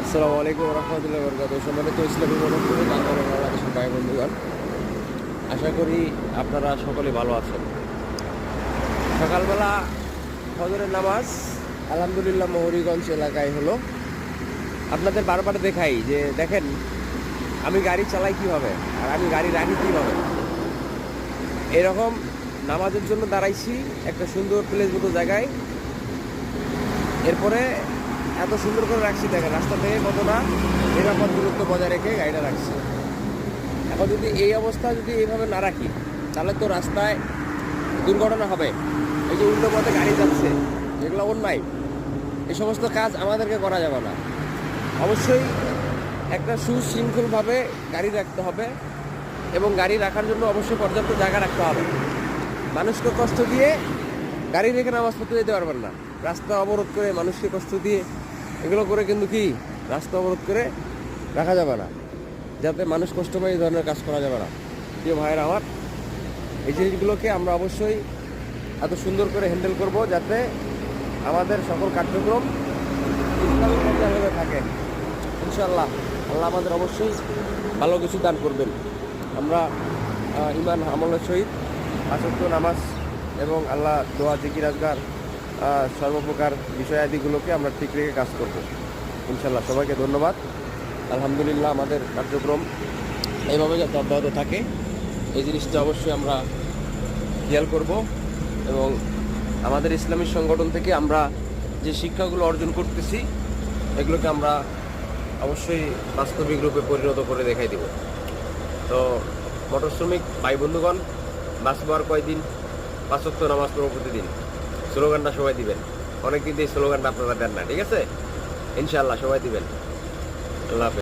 আসসালামু আলাইকুম রহমতুল্লাহ বরকাত। সম্মানিত ইসলামী মনোভাবে বাংলাদেশের ভাই বন্ধুগণ, আশা করি আপনারা সকলে ভালো আছেন। সকালবেলা ফজরের নামাজ আলহামদুলিল্লাহ মহরীগঞ্জ এলাকায় হলো। আপনাদের বারবার দেখাই যে দেখেন আমি গাড়ি চালাই কিভাবে আর আমি গাড়ি রাখি কিভাবে। এরকম নামাজের জন্য দাঁড়াইছি একটা সুন্দর প্লেস মতো জায়গায়, এরপরে এত সুন্দর করে রাখছি দেখেন রাস্তা থেকে কতটা নিরাপদ দূরত্ব বজায় রেখে গাড়িটা রাখছি। এখন যদি এই অবস্থা যদি এইভাবে না রাখি তাহলে তো রাস্তায় দুর্ঘটনা হবে। এই যে উল্টো পথে গাড়ি যাচ্ছে যেগুলো অন্যায়, এই সমস্ত কাজ আমাদেরকে করা যাবে না। অবশ্যই একটা সুশৃঙ্খলভাবে গাড়ি রাখতে হবে এবং গাড়ি রাখার জন্য অবশ্যই পর্যাপ্ত জায়গা রাখতে হবে। মানুষকে কষ্ট দিয়ে গাড়ি রেখে নামাজ পড়তে যেতে পারবেন না। রাস্তা অবরোধ করে মানুষকে কষ্ট দিয়ে এগুলো করে কিন্তু কি রাস্তা অবরোধ করে রাখা যাবে না, যাতে মানুষ কষ্ট পায় এই ধরনের কাজ করা যাবে না। প্রিয় ভাইয়ের আমার, এই জিনিসগুলোকে আমরা অবশ্যই এত সুন্দর করে হ্যান্ডেল করব যাতে আমাদের সকল কার্যক্রম ঠিকঠাকভাবে থাকে। ইনশাআল্লাহ আল্লাহ আমাদের অবশ্যই ভালো কিছু দান করবেন। আমরা ইমান আমলের সহিত পাঁচ ওয়াক্ত নামাজ এবং আল্লাহ দোয়া জিকির আজগার সর্বপ্রকার বিষয়াদিগুলোকে আমরা ঠিক রেখে কাজ করব ইনশাল্লাহ। সবাইকে ধন্যবাদ। আলহামদুলিল্লাহ আমাদের কার্যক্রম এইভাবে যাতে অব্যাহত থাকে এই জিনিসটা অবশ্যই আমরা খেয়াল করব এবং আমাদের ইসলামী সংগঠন থেকে আমরা যে শিক্ষাগুলো অর্জন করতেছি এগুলোকে আমরা অবশ্যই বাস্তবিক রূপে পরিণত করে দেখাই দেব। তো মোটর শ্রমিক ভাই বন্ধুগণ, বাঁচবো আর কয়দিন, পাঁচ ওয়াক্ত নামাজ পড়ব প্রতিদিন, স্লোগানটা সবাই দিবেন। অনেকদিন এই স্লোগানটা আপনারা দেন না, ঠিক আছে? ইনশাআল্লাহ সবাই দিবেন। আল্লাহ হাফেজ।